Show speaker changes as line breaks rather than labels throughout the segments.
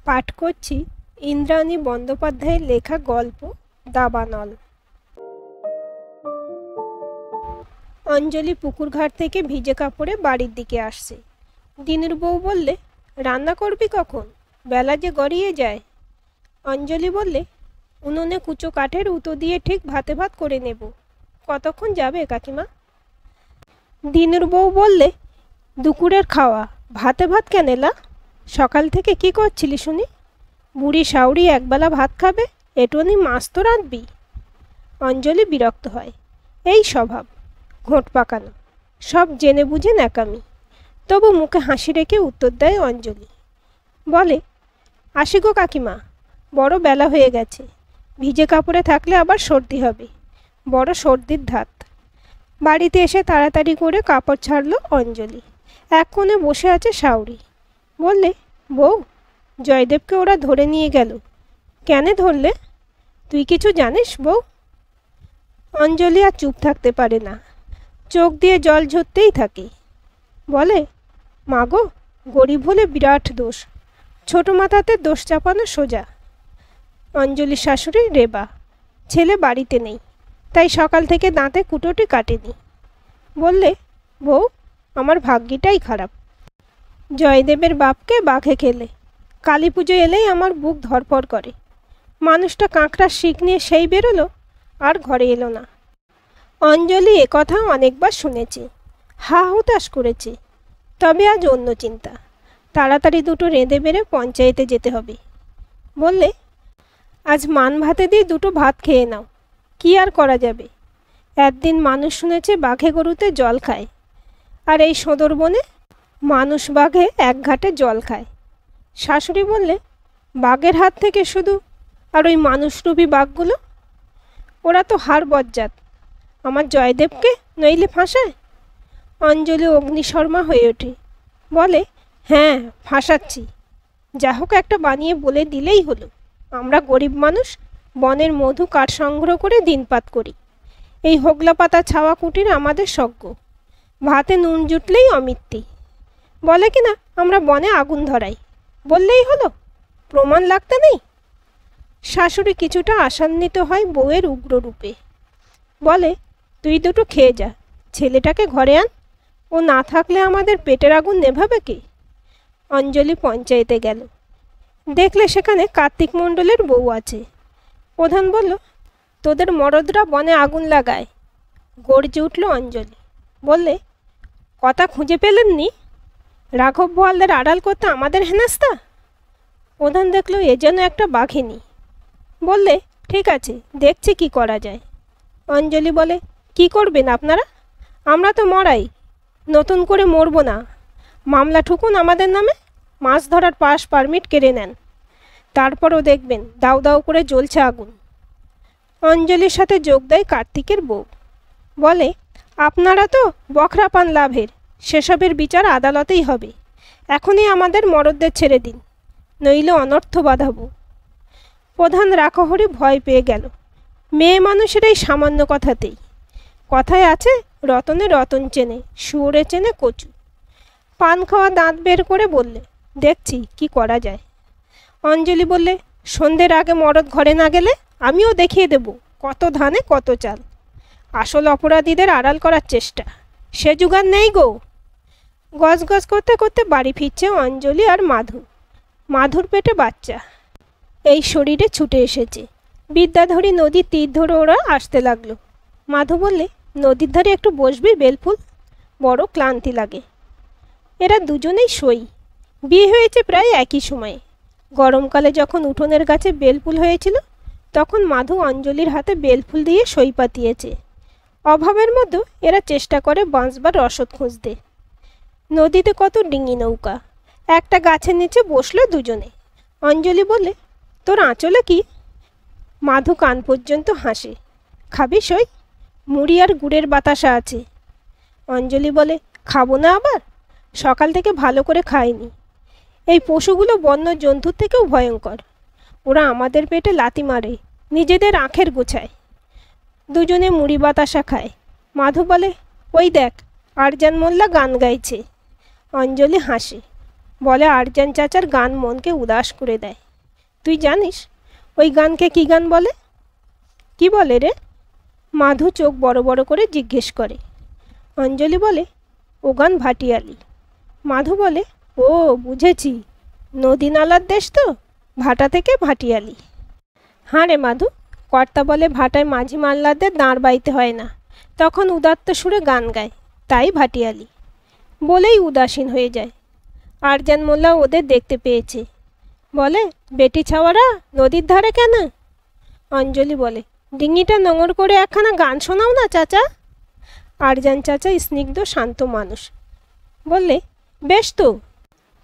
পাঠ করছি ইন্দ্রাণী বন্দ্যোপাধ্যায়ের লেখা গল্প দাবানল। অঞ্জলি পুকুরঘাট থেকে ভিজে কাপড়ে বাড়ির দিকে আসছে। দিনুর বউ বললে, রান্না করবি কখন? বেলা যে গড়িয়ে যায়। অঞ্জলি বললে, উনুনে কুচো কাঠের উতো দিয়ে ঠিক ভাতে ভাত করে নেব। কতক্ষণ যাবে কাকিমা? দিনুর বউ বললে, দুপুরের খাওয়া, ভাতে ভাত কেন এলা? সকাল থেকে কি করছিলি শুনি? বুড়ি শাউরি একবেলা ভাত খাবে, এটুনি মাছ তো রাঁধবি। অঞ্জলি বিরক্ত হয়। এই স্বভাব, ঘোঁট পাকানো, সব জেনে বুঝে ন্যাকামি। তবু মুখে হাসি রেখে উত্তর দেয় অঞ্জলি। বলে, আসি গো কাকিমা, বড় বেলা হয়ে গেছে। ভিজে কাপড়ে থাকলে আবার সর্দি হবে, বড় সর্দির ধাত। বাড়িতে এসে তাড়াতাড়ি করে কাপড় ছাড়লো অঞ্জলি। এক কোণে বসে আছে শাউরি। বললে, বউ, জয়দেবকে ওরা ধরে নিয়ে গেল। কেন ধরলে? তুই কিছু জানিস বউ? অঞ্জলি আর চুপ থাকতে পারে না, চোখ দিয়ে জল ঝরতেই থাকে। বলে, মাগো, গরিব হলে বিরাট দোষ, ছোট মাথাতে দোষ চাপানো সোজা। অঞ্জলির শাশুড়ি রেবা। ছেলে বাড়িতে নেই, তাই সকাল থেকে দাঁতে কুটোটি কাটেনি। বললে, বউ, আমার ভাগ্যিটাই খারাপ। জয়দেবের বাপকে বাঘে খেলে। কালী পুজো এলেই আমার বুক ধরফর করে। মানুষটা কাঁকড়ার শিক নিয়ে সেই বেরোলো, আর ঘরে এলো না। অঞ্জলি একথা অনেকবার শুনেছে, হা হুতাশ করেছে। তবে আজ অন্য চিন্তা। তাড়াতাড়ি দুটো রেঁধে বেড়ে পঞ্চায়েতে যেতে হবে। বললে, আজ মান ভাতে দিয়ে দুটো ভাত খেয়ে নাও, কি আর করা যাবে। একদিন মানুষ শুনেছে বাঘে গরুতে জল খায়, আর এই সদর বনে মানুষ বাঘে এক ঘাটে জল খায়। শাশুড়ি বললে, বাঘের হাত থেকে শুধু, আর ওই মানুষরূপী বাঘগুলো, ওরা তো হাড় বজ্জাত। আমার জয়দেবকে নইলে ফাঁসায়। অঞ্জলি অগ্নিশর্মা হয়ে ওঠে। বলে, হ্যাঁ, ফাঁসাচ্ছি। যা হোক একটা বানিয়ে বলে দিলেই হলো। আমরা গরিব মানুষ, বনের মধু কাঠ সংগ্রহ করে দিনপাত করি। এই হোগলা পাতা ছাওয়া কুটির আমাদের সজ্ঞ। ভাতে নুন জুটলেই অমৃতি। বলে কিনা আমরা বনে আগুন ধরাই, বললেই হলো, প্রমাণ লাগতে নেই। শাশুড়ি কিছুটা আশান্বিত হয় বউয়ের উগ্র রূপে। বলে, তুই দুটো খেয়ে যা, ছেলেটাকে ঘরে আন। ও না থাকলে আমাদের পেটের আগুন নেভাবে কে? অঞ্জলি পঞ্চায়েতে গেল। দেখলে সেখানে কার্তিক মণ্ডলের বউ আছে। প্রধান বলল, তোদের মরদরা বনে আগুন লাগায়। গর্জে উঠল অঞ্জলি। বললে, কথা খুঁজে পেলেননি? রাঘব বোয়ালদের আড়াল করতে আমাদের হেনাস্তা? প্রধান দেখল এ যেন একটা বাঘিনী। বললে, ঠিক আছে, দেখছি কি করা যায়। অঞ্জলি বলে, কি করবেন আপনারা? আমরা তো মরাই, নতুন করে মরব না। মামলা ঠুকুন আমাদের নামে, মাছ ধরার পাস পারমিট কেড়ে নেন। তারপরও দেখবেন দাউ দাউ করে জ্বলছে আগুন। অঞ্জলির সাথে যোগ দেয় কার্তিকের বউ। বলে, আপনারা তো বখরা পান লাভের, সেসবের বিচার আদালতেই হবে। এখনই আমাদের মরদদের ছেড়ে দিন, নইলে অনর্থ বাঁধাবো। প্রধান রাখহরি ভয় পেয়ে গেল। মেয়ে মানুষের এই সামান্য কথাতেই। কথায় আছে, রতনে রতন চেনে, শুয়োরে চেনে কচু। পান খাওয়া দাঁত বের করে বললে, দেখছি কি করা যায়। অঞ্জলি বললে, সন্ধ্যের আগে মরদ ঘরে না গেলে আমিও দেখিয়ে দেব কত ধানে কত চাল। আসল অপরাধীদের আড়াল করার চেষ্টা, সে জুগার নেই গো। গজগজ করতে করতে বাড়ি ফিরছে অঞ্জলি আর মাধু। মাধুর পেটে বাচ্চা, এই শরীরে ছুটে এসেছে। বিদ্যাধরী নদীর তীর ধরে ওরা আসতে লাগলো। মাধু বললে, নদীর ধারে একটু বসবি বেলফুল, বড় ক্লান্তি লাগে। এরা দুজনেই সই। বিয়ে হয়েছে প্রায় একই সময়ে। গরমকালে যখন উঠোনের গাছে বেলফুল হয়েছিল, তখন মাধু অঞ্জলির হাতে বেলফুল দিয়ে সই পাতিয়েছে। অভাবের মধ্যে এরা চেষ্টা করে বাঁচবার রসদ খুঁজতে। নদীতে কত ডিঙি নৌকা। একটা গাছের নিচে বসলো দুজনে। অঞ্জলি বললে, তোর আঁচলে কি? মাধু কান পর্যন্ত হাসে। খাবি সই? মুড়ি আর গুড়ের বাতাসা আছে। অঞ্জলি বলে, খাবো না আবার? সকাল থেকে ভালো করে খাইনি। এই পশুগুলো বন্য জন্তুর থেকেও ভয়ঙ্কর। ওরা আমাদের পেটে লাথি মারে, নিজেদের আঁখের গোছায়। দুজনে মুড়ি বাতাসা খায়। মাধু বলে, ওই দেখ, আরজান মোল্লা গান গাইছে। অঞ্জলি হাসে। বলে আরজান চাচার গান মনকে উদাস করে দেয়। তুই জানিস ওই গানকে কি গান বলে? কি বলে রে? মাধু চোখ বড় বড় করে জিজ্ঞেস করে। অঞ্জলি বলে, ও গান ভাটিয়ালি। মাধু বলে, ও বুঝেছি, নদী নালার দেশ তো, ভাটা থেকে ভাটিয়ালি। হ্যাঁ রে মাধু, কর্তা বলে ভাটায় মাঝি মাল্লাদের দাঁড় বাইতে হয় না, তখন উদাত্ত সুরে গান গায়, তাই ভাটিয়ালি। বলেই উদাসীন হয়ে যায়। আরজান মোল্লা ওদের দেখতে পেয়েছে, বলে, বেটি ছাওয়ারা নদীর ধারে কেন? অঞ্জলি বলে, ডিঙিটা নোঙর করে একখানা গান শোনাও না চাচা। আরজান চাচা স্নিগ্ধ শান্ত মানুষ, বললে, বেশ তো,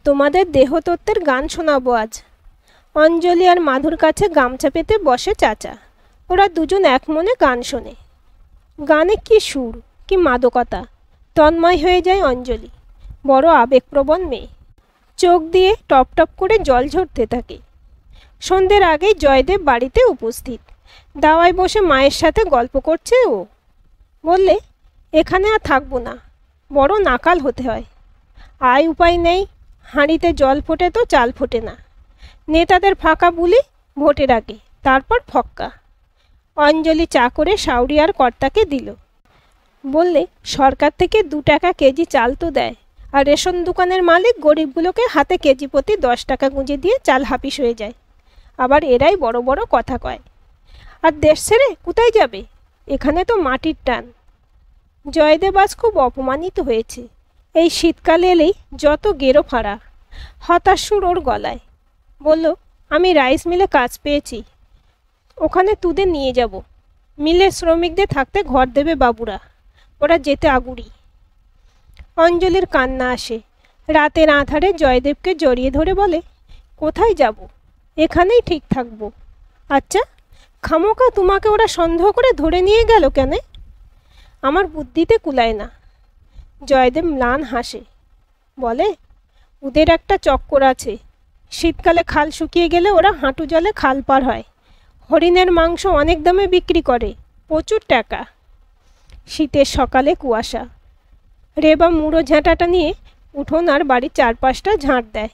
তোমাদের দেহতত্ত্বের গান শোনাবো আজ। অঞ্জলি আর মাধুর কাছে গামছা পেতে বসে চাচা। ওরা দুজন এক মনে গান শোনে। গানে কি সুর, কি মাদকতা! তন্ময় হয়ে যায় অঞ্জলি। বড় আবেগপ্রবণ মেয়ে। চোখ দিয়ে টপ টপ করে জল ঝরতে থাকে। সন্ধ্যের আগেই জয়দেব বাড়িতে উপস্থিত। দাওয়ায় বসে মায়ের সাথে গল্প করছে ও। বললে, এখানে আর থাকবো না, বড় নাকাল হতে হয়। আয় উপায় নেই, হাঁড়িতে জল ফোটে তো চাল ফোটে না। নেতাদের ফাঁকা বুলি ভোটের আগে, তারপর ফক্কা। অঞ্জলি চা করে সাউরি আর কর্তাকে দিল। বললে, সরকার থেকে 2 টাকা কেজি চাল তো দেয়, আর রেশন দোকানের মালিক গরিবগুলোকে হাতে কেজি প্রতি 10 টাকা গুঁজে দিয়ে চাল হাপিস হয়ে যায়। আবার এরাই বড় বড় কথা কয়। আর দেশ ছেড়ে কোথায় যাবে? এখানে তো মাটির টান। জয়দেব আজ খুব অপমানিত হয়েছে। এই শীতকালে এলেই যত গেরো ফাঁড়া। হতাশ সুর ওর গলায়। বলল, আমি রাইস মিলে কাজ পেয়েছি, ওখানে তুদের নিয়ে যাব। মিলের শ্রমিকদের থাকতে ঘর দেবে বাবুরা, ওরা যেতে আগুড়ি। অঞ্জলির কান্না আসে। রাতের আঁধারে জয়দেবকে জড়িয়ে ধরে বলে, কোথায় যাব? এখানেই ঠিক থাকবো। আচ্ছা, খামোকা তোমাকে ওরা সন্দেহ করে ধরে নিয়ে গেল কেন? আমার বুদ্ধিতে কুলায় না। জয়দেব ম্লান হাসে, বলে, ওদের একটা চক্কর আছে। শীতকালে খাল শুকিয়ে গেলে ওরা হাঁটু জলে খাল পার হয়। হরিণের মাংস অনেক দামে বিক্রি করে, প্রচুর টাকা। শীতের সকালে কুয়াশা। রেবা মুড়ো ঝাঁটাটা নিয়ে উঠোন আর বাড়ির চারপাশটা ঝাঁট দেয়।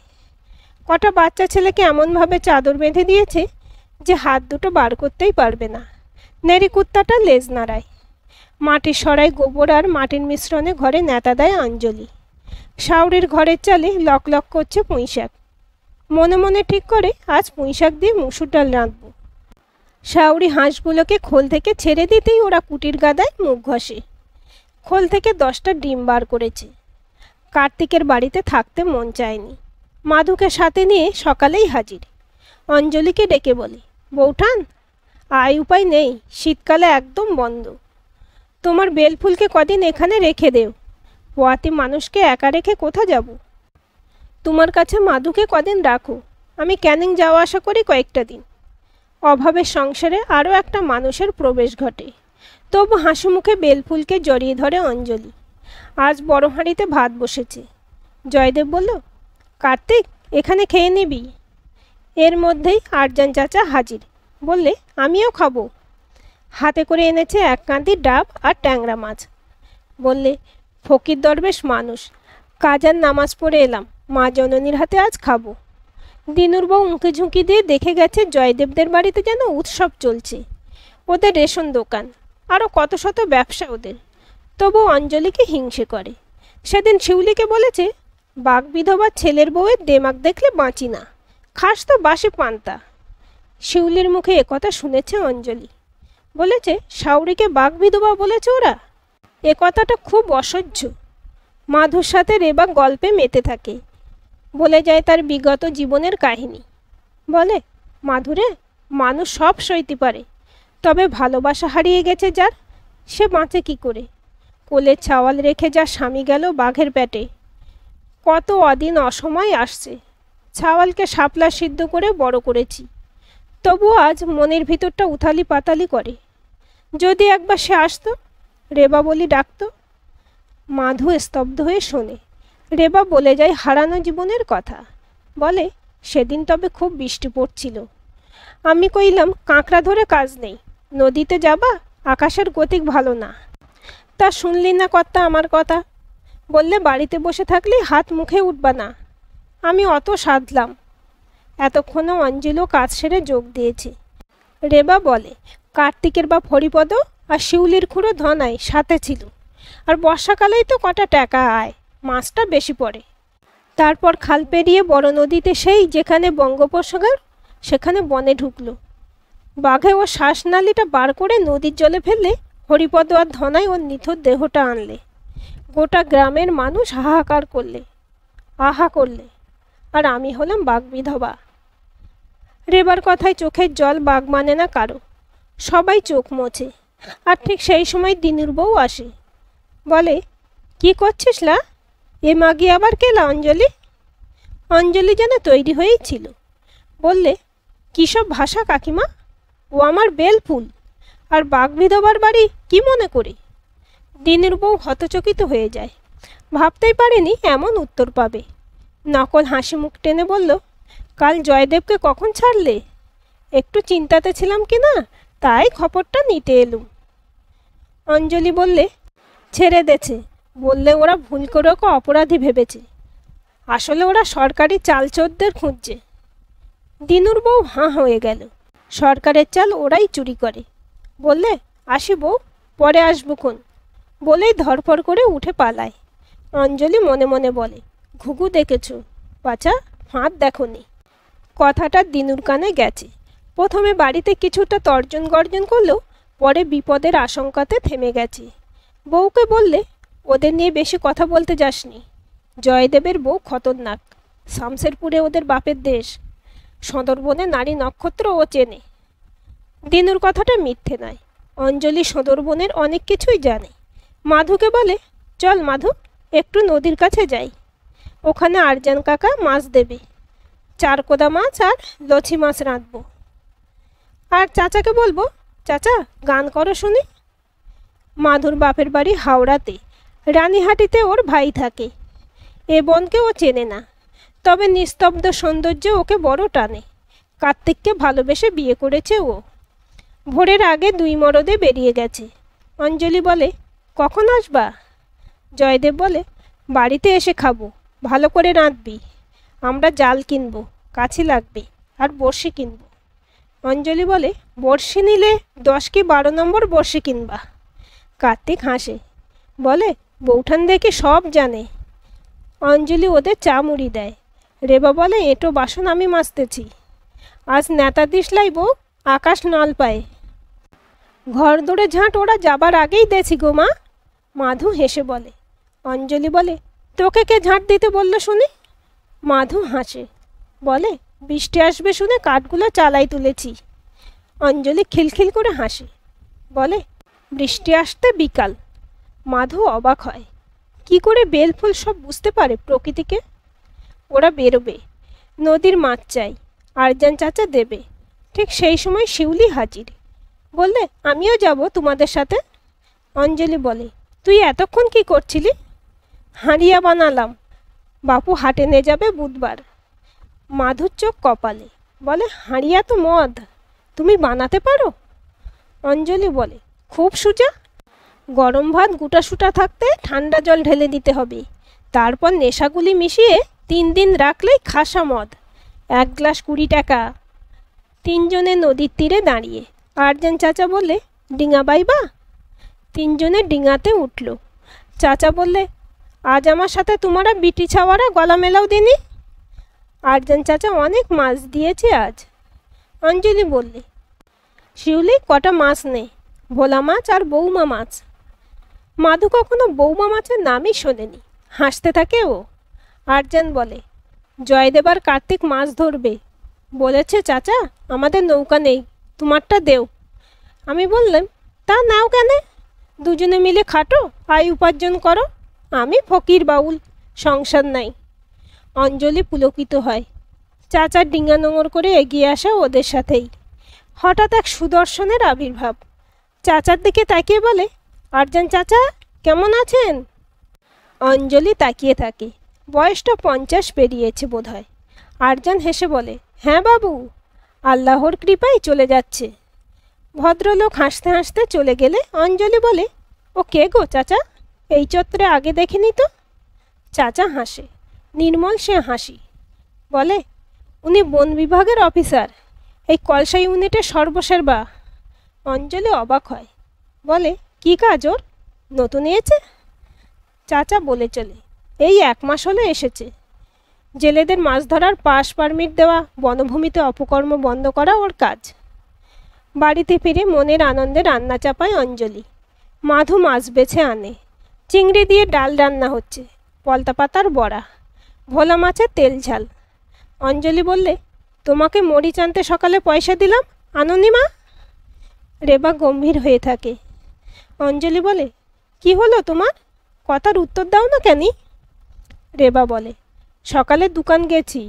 কটা বাচ্চা ছেলেকে এমনভাবে চাদর বেঁধে দিয়েছে যে হাত দুটো বার করতেই পারবে না। নেড়ি কুত্তাটা লেজ নাড়ায়। মাটির সরাই গোবর আর মাটির মিশ্রণে ঘরে নেতা দেয় অঞ্জলি। শাওরির ঘরের চালে লক লক করছে পুঁইশাক। মনে মনে ঠিক করে আজ পুঁইশাক দিয়ে মুসুর ডাল রাঁধব। শাওরি হাঁসগুলোকে খোল থেকে ছেড়ে দিতেই ওরা কুটির গাদায় মুখ ঘষে। খোল থেকে 10টা ডিম বার করেছে। কার্তিকের বাড়িতে থাকতে মন চায়নি। মাধুকে সাথে নিয়ে সকালেই হাজির। অঞ্জলিকে ডেকে বলে, বৌঠান, আয় উপায় নেই, শীতকালে একদম বন্ধ। তোমার বেলফুলকে কদিন এখানে রেখে দেও। পোয়াতি মানুষকে একা রেখে কোথা যাব? তোমার কাছে মাধুকে কদিন রাখো, আমি ক্যানিং যাওয়া আসা করি কয়েকটা দিন। অভাবের সংসারে আরও একটা মানুষের প্রবেশ ঘটে। তবু হাসি মুখে বেলফুলকে জড়িয়ে ধরে অঞ্জলি। আজ বড় হাঁড়িতে ভাত বসেছে। জয়দেব বলল, কার্তিক, এখানে খেয়ে নিবি। এর মধ্যেই আরজান চাচা হাজির। বললে, আমিও খাবো। হাতে করে এনেছে 1 কাঁদি ডাব আর ট্যাংরা মাছ। বললে, ফকির দরবেশ মানুষ, কাজার নামাজ পড়ে এলাম, মা জননীর হাতে আজ খাবো। দিনুর বউ উঁকি ঝুঁকি দিয়ে দেখে গেছে জয়দেবদের বাড়িতে যেন উৎসব চলছে। ওদের রেশন দোকান, আরও কত শত ব্যবসা ওদের। তবু অঞ্জলিকে হিংসে করে। সেদিন শিউলিকে বলেছে, বাঘ বিধবা ছেলের বউয়ের দেমাগ দেখলে বাঁচি না, খাস তো বাসি পান্তা। শিউলির মুখে একথা শুনেছে অঞ্জলি। বলেছে, শাওরিকে বাঘ বিধবা বলেছে ওরা। এ কথাটা খুব অসহ্য। মাধুর সাথে রেবা গল্পে মেতে থাকে। বলে যায় তার বিগত জীবনের কাহিনী। বলে, মাধুরে, মানুষ সব সইতে পারে, তবে ভালোবাসা হারিয়ে গেছে যার, সে বাঁচে কি করে? কোলে চাওয়াল রেখে যা স্বামী গেল বাঘের পেটে। কত অদিন অসময় আসছে। ছাওয়ালকে শাপলা সিদ্ধ করে বড় করেছি, তবু আজ মনের ভিতরটা উথালি পাতালি করে। যদি একবার সে আসতো, রেবা বলি ডাকতো। মাধু স্তব্ধ হয়ে শোনে। রেবা বলে যায় হারানো জীবনের কথা। বলে, সেদিন তবে খুব বৃষ্টি পড়ছিল। আমি কইলাম, কাঁকড়া ধরে কাজ নেই, নদীতে যাবা, আকাশের গতিক ভালো না। তা শুনলি না কর্তা আমার কথা? বললে, বাড়িতে বসে থাকলে হাত মুখে উঠবা না। আমি অত সাধলাম। এতক্ষণে অঞ্জলিও কাজ সেরে যোগ দিয়েছে। রেবা বলে, কার্তিকের বাপ হরিপদ আর শিউলির খুঁড়ো ধনাই সাথে ছিল। আর বর্ষাকালেই তো কটা টাকা আয়, মাছটা বেশি পড়ে। তারপর খাল পেরিয়ে বড় নদীতে সেই যেখানে বঙ্গোপসাগর, সেখানে বনে ঢুকলো। বাঘে ও শ্বাসনালীটা বার করে নদীর জলে ফেললে হরিপদ আর ধনাই ওর নিথর দেহটা আনলে। গোটা গ্রামের মানুষ হাহাকার করলে, আহা করলে। আর আমি হলাম বাঘ বিধবা। রেবার কথায় চোখের জল বাঘ মানে না কারো। সবাই চোখ মোছে। আর ঠিক সেই সময় দিনুর বউ আসে। বলে, কি করছিস লা? এ মাগি আবার কেলা অঞ্জলি? অঞ্জলি যেন তৈরি হয়েই ছিল। বললে, কী সব ভাষা কাকিমা? ও আমার বেলফুল, আর বাঘ বিধবার বাড়ি কি মনে করে? দিনুর বউ হতচকিত হয়ে যায়। ভাবতেই পারেনি এমন উত্তর পাবে। নকল হাসি মুখ টেনে বলল, কাল জয়দেবকে কখন ছাড়লে? একটু চিন্তাতে ছিলাম কি না, তাই খবরটা নিতে এলুম। অঞ্জলি বললে, ছেড়ে দেছে। বললে ওরা ভুল করে ওকে অপরাধী ভেবেছে। আসলে ওরা সরকারি চালচোরদের খুঁজছে। দিনুর বউ হাঁ হয়ে গেল। সরকারের চাল ওরাই চুরি করে। বললে, আসি বউ, পরে আসবুক্ষণ। বলেই ধরফর করে উঠে পালায়। অঞ্জলি মনে মনে বলে, ঘুঘু দেখেছ বাছা, ফাঁদ দেখনি। কথাটা দিনুর কানে গেছে। প্রথমে বাড়িতে কিছুটা তর্জন গর্জন করলেও পরে বিপদের আশঙ্কাতে থেমে গেছে। বউকে বললে, ওদের নিয়ে বেশি কথা বলতে যাসনি। জয়দেবের বউ খতরনাক। শামশেরপুরে ওদের বাপের দেশ। সদরবনে নারী নক্ষত্র ও চেনে। দিনুর কথাটা মিথ্যে নয়। অঞ্জলি সদরবনের অনেক কিছুই জানে। মাধুকে বলে, চল মাধু, একটু নদীর কাছে যাই। ওখানে আরজান কাকা মাছ দেবে। চারকোদা মাছ আর লছি মাছ রাঁধবো। আর চাচাকে বলবো, চাচা গান করো শুনি। মাধুর বাপের বাড়ি হাওড়াতে। রানীহাটিতে ওর ভাই থাকে। এ বনকে ও চেনে না, তবে নিস্তব্ধ সৌন্দর্য ওকে বড় টানে। কার্তিককে ভালোবেসে বিয়ে করেছে ও। ভোরের আগে দুই মরদে বেরিয়ে গেছে। অঞ্জলি বলে, কখন আসবা? জয়দেব বলে, বাড়িতে এসে খাবো, ভালো করে রাঁধবি। আমরা জাল কিনবো, কাছি লাগবে, আর বড়শি কিনবো। অঞ্জলি বলে, বড়শি নিলে 10 কি 12 নম্বর বড়শি কিনবা। কার্তিক হাসে, বলে, বৌঠান দেখে সব জানে। অঞ্জলি ওদের চা মুড়ি দেয়। রেবা বলে, এঁটো বাসন আমি মাজতেছি। আজ নেতা দিস লাইব, আকাশ নল পায়। ঘর দৌড়ে ঝাঁট ওরা যাবার আগেই দেছি গো মা। মাধু হেসে বলে। অঞ্জলি বলে, তোকে কে ঝাঁট দিতে বললো শুনি? মাধু হাসে, বলে, বৃষ্টি আসবে শুনে কাঠগুলো চালাই তুলেছি। অঞ্জলি খিলখিল করে হাসে, বলে, বৃষ্টি আসতে বিকাল। মাধু অবাক হয়, কি করে বেলফুল সব বুঝতে পারে প্রকৃতিকে। ওরা বেরোবে। নদীর মাছ চাই, আরজান চাচা দেবে। ঠিক সেই সময় শিউলি হাজির। বললে, আমিও যাব তোমাদের সাথে। অঞ্জলি বলে, তুই এতক্ষণ কি করছিলি? হাঁড়িয়া বানালাম, বাপু হাটে নিয়ে যাবে বুধবার। মাধুর চোখ কপালে, বলে, হাঁড়িয়া তো মদ, তুমি বানাতে পারো? অঞ্জলি বলে, খুব সোজা। গরম ভাত গুটাসুটা থাকতে ঠান্ডা জল ঢেলে দিতে হবে। তারপর নেশাগুলি মিশিয়ে 3 দিন রাখলেই খাসা মদ। 1 গ্লাস 20 টাকা। 3 জনে নদীর তীরে দাঁড়িয়ে। আরজান চাচা বললে, ডিঙা বাইবা? 3 জনে ডিঙাতে উঠল। চাচা বললে, আজ আমার সাথে তোমারা বিটি ছাওয়ারা গলা মেলাও দিনি। আরজান চাচা অনেক মাছ দিয়েছে আজ। অঞ্জলি বললে, শিউলি কটা মাছ নে, ভোলা মাছ আর বৌমা মাছ। মাধু কখনো বৌমা মাছের নামই শোনেনি। হাসতে থাকে ও। আরজান বলে, জয়দেব আর কার্তিক মাছ ধরবে বলেছে চাচা, আমাদের নৌকা নেই, তোমারটা দেও। আমি বললাম, তা নাও কেন? দুজনে মিলে খাটো, আয় উপার্জন করো। আমি ফকির বাউল, সংসার নাই। অঞ্জলি পুলকিত হয়। চাচা ডিঙা নোঙর করে এগিয়ে আসে ওদের সাথেই। হঠাৎ এক সুদর্শনের আবির্ভাব। চাচার দিকে তাকিয়ে বলে, আরজান চাচা কেমন আছেন? অঞ্জলি তাকিয়ে থাকে। বয়সটা 50 পেরিয়েছে বোধ হয়। আরজান হেসে বলে, হ্যাঁ বাবু, আল্লাহর কৃপায় চলে যাচ্ছে। ভদ্রলোক হাসতে হাসতে চলে গেলে অঞ্জলি বলে, ও কে গো চাচা? এই চত্বরে আগে দেখিনি তো। চাচা হাসে, নির্মল সে হাসি। বলে, উনি বন বিভাগের অফিসার, এই কলসা ইউনিটের সর্বসের্বা। অঞ্জলি অবাক হয়, বলে, কি কাজ ওর? নতুন এসেছে? চাচা বলে চলে, এই 1 মাস হলো এসেছে। জেলেদের মাছ ধরার পাস পারমিট দেওয়া, বনভূমিতে অপকর্ম বন্ধ করা ওর কাজ। বাড়িতে ফিরে মনের আনন্দে রান্না চাপায় অঞ্জলি। মাধু মাছ বেছে আনে। চিংড়ি দিয়ে ডাল রান্না হচ্ছে, পলতা পাতার বড়া, ভোলা মাছের তেল ঝাল। অঞ্জলি বললে, তোমাকে মরিচ আনতে সকালে পয়সা দিলাম, আনোনি মা? রেবা গম্ভীর হয়ে থাকে। অঞ্জলি বলে, কি হলো তোমার? কথার উত্তর দাও না কেন? রেবা বলে, সকালে দোকান গেছি,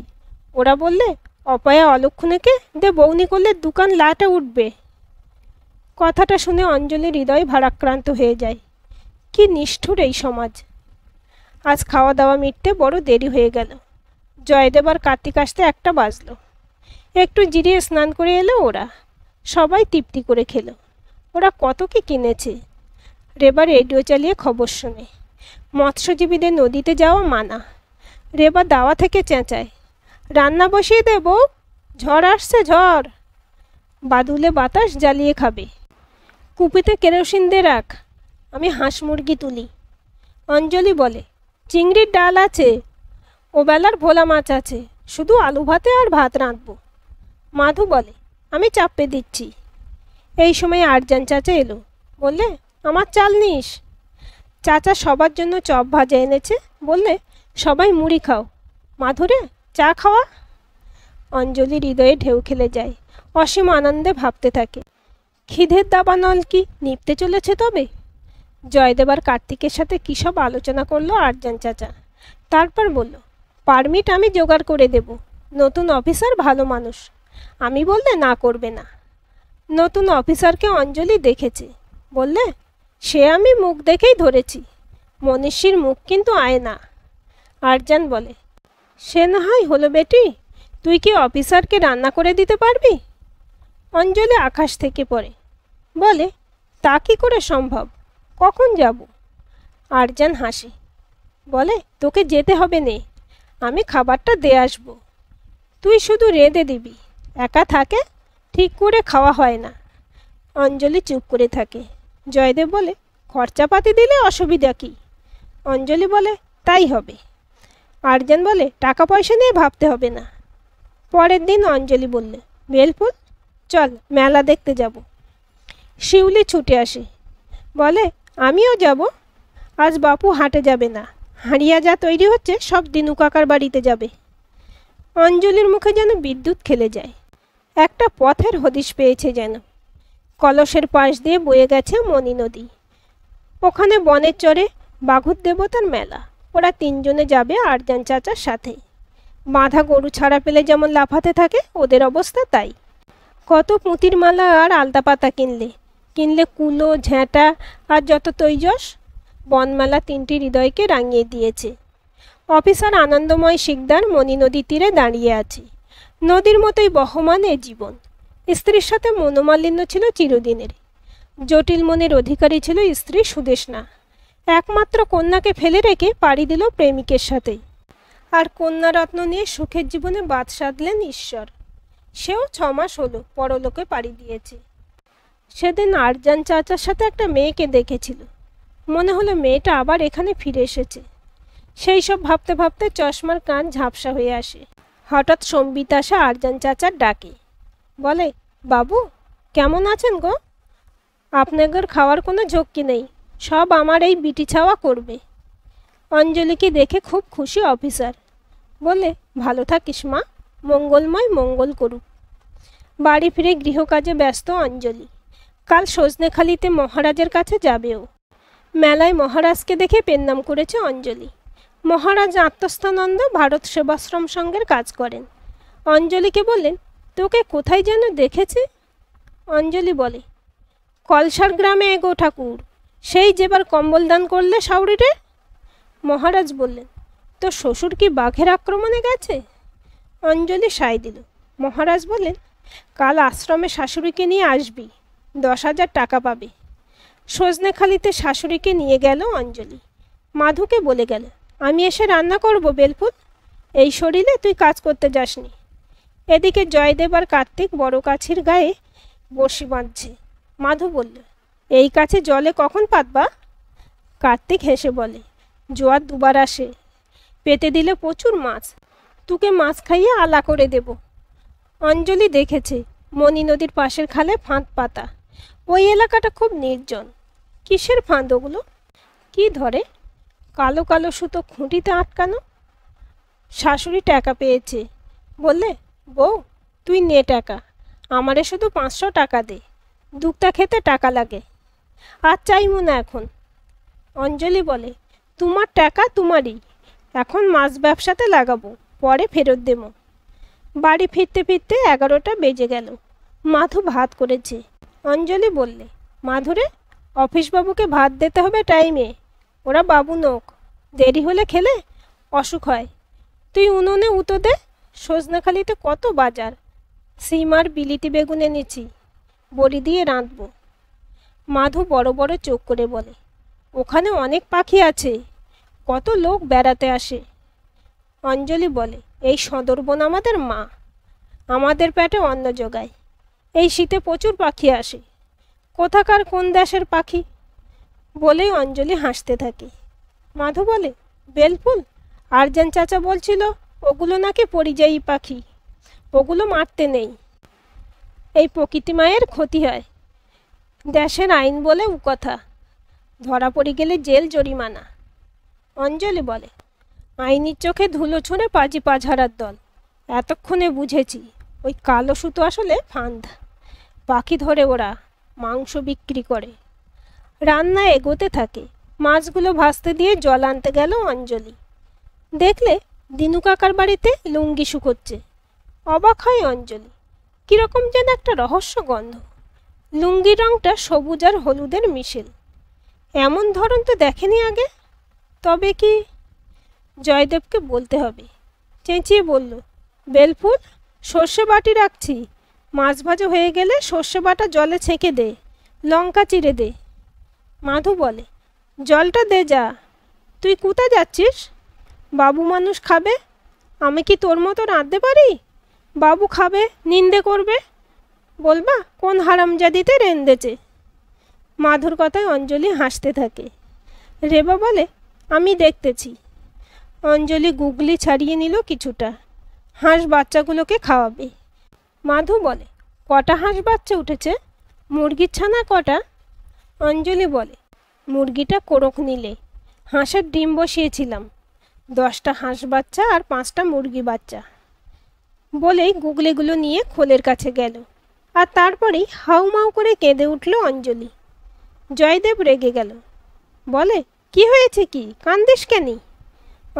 ওরা বললে অপয়া অলক্ষণেকে দে বৌনি করলে দোকান লাটে উঠবে। কথাটা শুনে অঞ্জলির হৃদয় ভারাক্রান্ত হয়ে যায়। কি নিষ্ঠুর এই সমাজ। আজ খাওয়া দাওয়া মিটতে বড় দেরি হয়ে গেল। জয়দেব আর কার্তিক আসতে 1টা বাজলো। একটু জিরিয়ে স্নান করে এলো ওরা। সবাই তৃপ্তি করে খেলো। ওরা কত কি কিনেছে। রেবা রেডিও চালিয়ে খবর শোনে, মৎস্যজীবীদের নদীতে যাওয়া মানা। রেবা দাওয়া থেকে চেঁচায়, রান্না বসিয়ে দেব, ঝড় আসছে ঝড়। বাদুলে বাতাস জ্বালিয়ে খাবে। কুপিতে কেরোসিন দে রাখ, আমি হাঁস মুরগি তুলি। অঞ্জলি বলে, চিংড়ির ডাল আছে, ও বেলার ভোলা মাছ আছে, শুধু আলু ভাতে আর ভাত রাঁধব। মাধু বলে, আমি চাপে দিচ্ছি। এই সময় আরজান চাচা এলো। বললে, আমার চাল নিস। চাচা সবার জন্য চপ ভাজা এনেছে। বললে, সবাই মুড়ি খাও। মাধুরে, চা খাওয়া? অঞ্জলি হৃদয়ে ঢেউ খেলে যায়। অসীম আনন্দে ভাবতে থাকে, খিদের দাবানল কি নিপতে চলেছে তবে? জয়দেব আর কার্তিকের সাথে কী সব আলোচনা করলো আরজান চাচা। তারপর বলল, পারমিট আমি জোগাড় করে দেব। নতুন অফিসার ভালো মানুষ, আমি বললে না করবে না। নতুন অফিসারকে অঞ্জলি দেখেছে। বললে, সে আমি মুখ দেখেই ধরেছি, মনীষীর মুখ কিন্তু আয় না। আরজান বলে, সে না হয় হলো বেটি, তুই কি অফিসারকে রান্না করে দিতে পারবি? অঞ্জলি আকাশ থেকে পড়ে। বলে, তা কি করে সম্ভব? কখন যাব? আরজান হাসে। বলে, তোকে যেতে হবে নে, আমি খাবারটা দিয়ে আসবো। তুই শুধু রেঁধে দিবি, একা থাকে, ঠিক করে খাওয়া হয় না। অঞ্জলি চুপ করে থাকে। জয়দেব বলে, খরচাপাতি দিলে অসুবিধা কি? অঞ্জলি বলে, তাই হবে। আরজান বলে, টাকা পয়সা নিয়ে ভাবতে হবে না। পরের দিন অঞ্জলি বললে, বেলফুল, চল মেলা দেখতে যাব। শিউলি ছুটে আসে। বলে, আমিও যাব। আজ বাপু হাটে যাবে না, হাঁড়িয়া যা তৈরি হচ্ছে সব দিনু কাকার বাড়িতে যাবে। অঞ্জলির মুখে যেন বিদ্যুৎ খেলে যায়। একটা পথের হদিশ পেয়েছে যেন। কলসের পাশ দিয়ে বয়ে গেছে মণি নদী। ওখানে বনের চরে বাঘুর দেবতার মেলা। ওরা 3 জনে যাবে আরজান চাচার সাথে। বাঁধা গরু ছাড়া পেলে যেমন লাফাতে থাকে, ওদের অবস্থা তাই। কত পুঁতির মালা আর আলতা পাতা কিনলে কুলো, ঝ্যাঁটা আর যত তৈজস। বনমেলা 3টি হৃদয়কে রাঙিয়ে দিয়েছে। অফিসার আনন্দময় শিকদার মণি নদীর তীরে দাঁড়িয়ে আছে। নদীর মতোই বহমান এ জীবন। স্ত্রীর সাথে মনোমালিন্য ছিল চিরদিনের। জটিল মনের অধিকারী ছিল স্ত্রী সুদেষ্ণা। একমাত্র কন্যাকে ফেলে রেখে পাড়ি দিল প্রেমিকের সাথে। আর কন্যারত্ন নিয়ে সুখের জীবনে বাদ সাধলেন ঈশ্বর। সেও 6 মাস হলো পরলোকে পাড়ি দিয়েছে। সেদিন আরজান চাচার সাথে একটা মেয়েকে দেখেছিল। মনে হলো মেয়েটা আবার এখানে ফিরে এসেছে। সেই সব ভাবতে ভাবতে চশমার কান ঝাপসা হয়ে আসে। হঠাৎ সম্বিত আসা আরজান চাচার ডাকে। বলে, বাবু কেমন আছেন গো? আপনাদের খাওয়ার কোনো ঝক্কি নেই, সব আমার এই বিটি ছাওয়া করবে। অঞ্জলিকে দেখে খুব খুশি অফিসার। বলে, ভালো থাকিস মা, মঙ্গলময় মঙ্গল করুক। বাড়ি ফিরে গৃহকাজে ব্যস্ত অঞ্জলি। কাল সজনেখালিতে মহারাজের কাছে যাবেও। মেলায় মহারাজকে দেখে পেন নাম করেছে অঞ্জলি। মহারাজ আত্মস্থানন্দ ভারত সেবাশ্রম সংঘের কাজ করেন। অঞ্জলিকে বললেন, তোকে কোথায় যেন দেখেছে। অঞ্জলি বলে, কলসার গ্রামে এগো ঠাকুর, সেই যেবার কম্বল দান করলে সাউরিরে। মহারাজ বললেন, তো শ্বশুর কি বাঘের আক্রমণে গেছে? অঞ্জলি সায় দিল। মহারাজ বললেন, কাল আশ্রমে শাশুড়িকে নিয়ে আসবি, 10,000 টাকা পাবে। সজনেখালিতে শাশুড়িকে নিয়ে গেল অঞ্জলি। মাধুকে বলে গেল, আমি এসে রান্না করব বেলফুল, এই শরীরে তুই কাজ করতে যাসনি। এদিকে জয়দেব আর কার্তিক বড় কাছির গায়ে বড়শি বাঁধছে। মাধু বলল, এই কাছে জলে কখন পাতবা? কার্তিক হেসে বলে, জোয়ার দুবার আসে, পেতে দিলে প্রচুর মাছ, তোকে মাছ খাইয়ে আলা করে দেব। অঞ্জলি দেখেছে মণি নদীর পাশের খালে ফাঁদ পাতা। ওই এলাকাটা খুব নির্জন। কিসের ফাঁদ ওগুলো? কি ধরে? কালো কালো সুতো খুঁটিতে আটকানো। শাশুড়ি টাকা পেয়েছে, বললে, বউ তুই নে টাকা, আমারে শুধু 500 টাকা দে, দুধটা খেতে টাকা লাগে। আর চাইমু না এখন। অঞ্জলি বলে, তোমার টাকা তোমারই, এখন মাছ ব্যবসাতে লাগাবো, পরে ফেরত দেবো। বাড়ি ফিরতে ফিরতে 11টা বেজে গেল। মাধু ভাত করেছে। অঞ্জলি বললে, মাধুরে, অফিস বাবুকে ভাত দিতে হবে টাইমে, ওরা বাবু নোক, দেরি হলে খেলে অসুখ হয়। তুই উনুনে উতো দে, সজনাখালিতে কত বাজার, সিম আর বিলিতি বেগুন এনেছি, বড়ি দিয়ে রাঁধবো। মাধু বড় বড় চোখ করে বলে, ওখানে অনেক পাখি আছে, কত লোক বেড়াতে আসে। অঞ্জলি বলে, এই সদরবন আমাদের মা, আমাদের পেটে অন্ন জোগায়। এই শীতে প্রচুর পাখি আসে, কোথাকার কোন দেশের পাখি? বলেই অঞ্জলি হাসতে থাকে। মাধু বলে, বেলফুল, আরজান চাচা বলছিল ওগুলো নাকি পরিযায়ী পাখি, ওগুলো মারতে নেই, এই প্রকৃতি মায়ের ক্ষতি হয়। দেশের আইন বলে ও কথা, ধরা পড়ে গেলে জেল জরিমানা। অঞ্জলি বলে, আইনির চোখে ধুলো ছুঁড়ে পাজি পাঝাড়ার দল, এতক্ষণে বুঝেছি ওই কালো সুতো আসলে ফাঁদ, পাখি ধরে ওরা, মাংস বিক্রি করে। রান্না এগোতে থাকে। মাছগুলো ভাজতে দিয়ে জল আনতে গেল অঞ্জলি। দেখলে দিনু কাকার বাড়িতে লুঙ্গি শুকোচ্ছে। অবাক হয় অঞ্জলি, কীরকম যেন একটা রহস্য গন্ধ। লুঙ্গির রঙটা সবুজ আর হলুদের মিশেল। এমন ধরন তো দেখেনি আগে। তবে কি? জয়দেবকে বলতে হবে। চেঁচিয়ে বলল, বেলফুল, সর্ষে বাটি রাখছি, মাছ ভাজা হয়ে গেলে সর্ষে বাটা জলে ছেঁকে দে, লঙ্কা চিড়ে দে। মাধু বলে, জলটা দে যা, তুই কোথায় যাচ্ছিস? বাবু মানুষ খাবে, আমি কি তোর মতো রাঁধতে পারি? বাবু খাবে, নিন্দে করবে, বলবা কোন হারামজাদিতে রেঁধেছে। মাধুর কথায় অঞ্জলি হাসতে থাকে। রেবা বলে, আমি দেখতেছি। অঞ্জলি গুগলি ছাড়িয়ে নিল কিছুটা। হাঁস বাচ্চাগুলোকে খাওয়াবে। মাধু বলে, কটা হাঁস বাচ্চা উঠেছে? মুরগির ছানা কটা? অঞ্জলি বলে, মুরগিটা কোরক নিলে, হাঁসের ডিম বসিয়েছিলাম, 10টা হাঁস বাচ্চা আর 5টা মুরগি বাচ্চা। বলেই গুগলিগুলো নিয়ে খোলের কাছে গেল। আর তারপরেই হাউমাউ করে কেঁদে উঠল অঞ্জলি। জয়দেব রেগে গেল, বলে, কি হয়েছে, কি কান্দিস কেনি?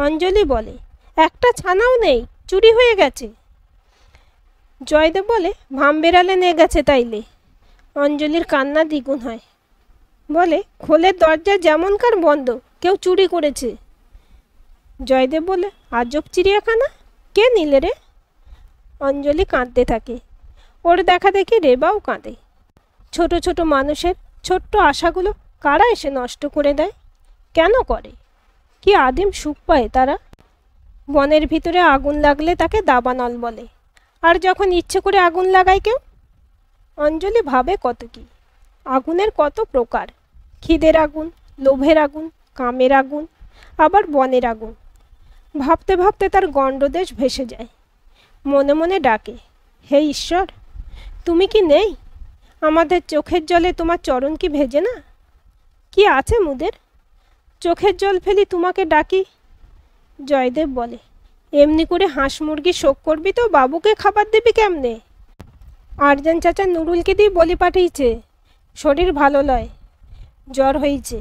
অঞ্জলি বলে, একটা ছানাও নেই, চুরি হয়ে গেছে। জয়দেব বলে, ভাম বেড়ালে নিয়ে গেছে তাইলে। অঞ্জলির কান্না দ্বিগুণ হয়। বলে, খোলের দরজা যেমনকার বন্ধ, কেউ চুরি করেছে। জয়দেব বলে, আজব চিড়িয়াখানা, কে নিলে রে? অঞ্জলি কাঁদতে থাকে। ওর দেখা দেখি রেবাও কাঁদে। ছোট ছোট মানুষের ছোট্ট আশাগুলো কারা এসে নষ্ট করে দেয়? কেন করে? কি আদিম সুখ পায় তারা? বনের ভিতরে আগুন লাগলে তাকে দাবানল বলে, আর যখন ইচ্ছে করে আগুন লাগায় কেউ। অঞ্জলি ভাবে কত কি, আগুনের কত প্রকার, খিদের আগুন, লোভের আগুন, কামের আগুন, আবার বনের আগুন। ভাবতে ভাবতে তার গণ্ডদেশ ভেসে যায়। মনে মনে ডাকে, হে ঈশ্বর, তুমি কি নেই? আমাদের চোখের জলে তোমার চরণ কি ভেজে না? কি আছে মুদের? চোখের জল ফেলি তোমাকে ডাকি। জয়দেব বলে, এমনি করে হাঁস মুরগি শোক করবি তো বাবুকে খাবার দিবি কেমনে? আরজান চাচা নুরুলকে দিয়ে বলি পাঠিয়েছে, শরীর ভালো লয়, জ্বর হয়েছে।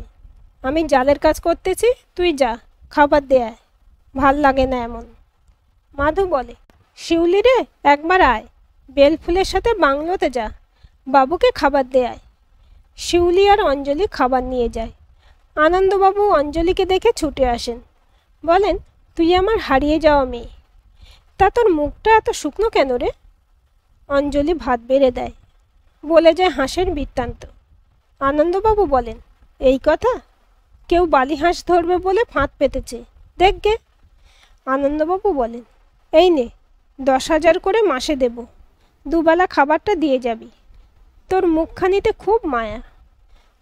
আমি জালের কাজ করতেছি, তুই যা, খাবার দেয়, ভাল লাগে না এমন। মাধু বলে, শিউলি রে, একবার আয়, বেলফুলের সাথে বাংলোতে যা, বাবুকে খাবার দেয়। শিউলি আর অঞ্জলি খাবার নিয়ে যায়। আনন্দবাবু অঞ্জলিকে দেখে ছুটে আসেন। বলেন, তুই আমার হারিয়ে যাওয়া মেয়ে, তা তোর মুখটা এত শুকনো কেন রে? অঞ্জলি ভাত বেড়ে দেয়, বলে যায় হাঁসের বৃত্তান্ত। আনন্দবাবু বলেন, এই কথা? কেউ বালি হাঁস ধরবে বলে ফাঁদ পেতেছে, দেখগে। আনন্দবাবু বলেন, এই নে 10,000 করে মাসে দেব, দুবেলা খাবারটা দিয়ে যাবি। তোর মুখখানিতে খুব মায়া।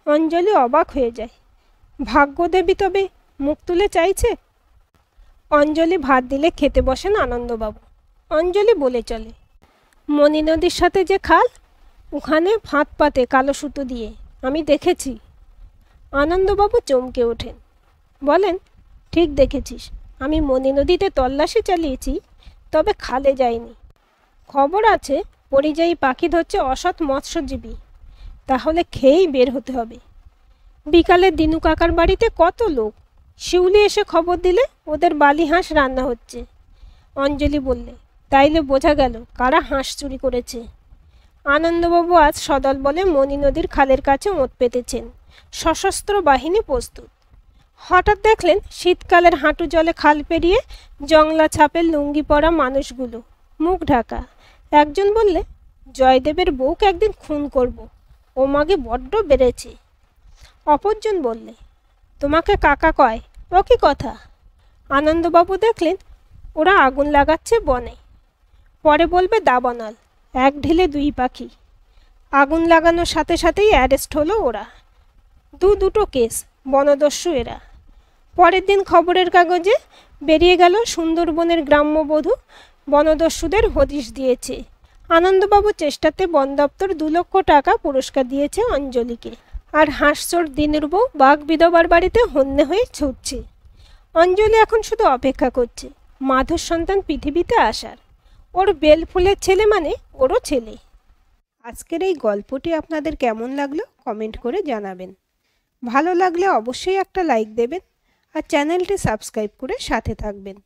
অঞ্জলি অবাক হয়ে যায়। ভাগ্যদেবী তবে মুখ তুলে চাইছে। অঞ্জলি ভাত দিলে খেতে বসেন আনন্দবাবু। অঞ্জলি বলে চলে, মণি নদীর সাথে যে খাল, ওখানে ফাঁদ পাতে কালো সুতো দিয়ে, আমি দেখেছি। আনন্দবাবু চমকে ওঠেন, বলেন, ঠিক দেখেছিস। আমি মণি নদীতে তল্লাশি চালিয়েছি, তবে খালে যাইনি। খবর আছে পরিযায়ী পাখি ধরছে অসৎ মৎস্যজীবী, তাহলে খেয়েই বের হতে হবে। বিকালে দিনু কাকার বাড়িতে কত লোক। শিউলি এসে খবর দিলে ওদের বালি হাঁস রান্না হচ্ছে। অঞ্জলি বললে, তাইলে বোঝা গেল কারা হাঁস চুরি করেছে। আনন্দবাবু আজ সদল বলে মণি নদীর খালের কাছে ওঁত পেতেছেন, সশস্ত্র বাহিনী প্রস্তুত। হঠাৎ দেখলেন শীতকালের হাঁটু জলে খাল পেরিয়ে জংলা ছাপের লুঙ্গি পরা মানুষগুলো, মুখ ঢাকা। একজন বললে, জয়দেবের বউকে একদিন খুন করব, ও মাগে বড্ড বেড়েছে। অপরজন বললে, তোমাকে কাকা কয়, ও কি কথা? আনন্দবাবু দেখলেন ওরা আগুন লাগাচ্ছে বনে। পরে বলবে দাবানল, এক ঢিলে দুই পাখি। আগুন লাগানোর সাথে সাথেই অ্যারেস্ট হলো ওরা। দুটো কেস, বনদস্যু এরা। পরের দিন খবরের কাগজে বেরিয়ে গেল সুন্দরবনের গ্রাম্যবধূ বনদস্যুদের হদিশ দিয়েছে। আনন্দবাবু চেষ্টাতে বন দপ্তর 2 লক্ষ টাকা পুরস্কার দিয়েছে অঞ্জলিকে। আর হাঁসচোর দিনের বউ বাঘ বিধবার বাড়িতে হন্যে হয়ে ছুটছে। অঞ্জলি এখন শুধু অপেক্ষা করছে মাধুর সন্তান পৃথিবীতে আসার। ওর বেল ফুলের ছেলে মানে ওরও ছেলে। আজকের এই গল্পটি আপনাদের কেমন লাগলো কমেন্ট করে জানাবেন। ভালো লাগলে অবশ্যই একটা লাইক দেবেন আর চ্যানেলটি সাবস্ক্রাইব করে সাথে থাকবেন।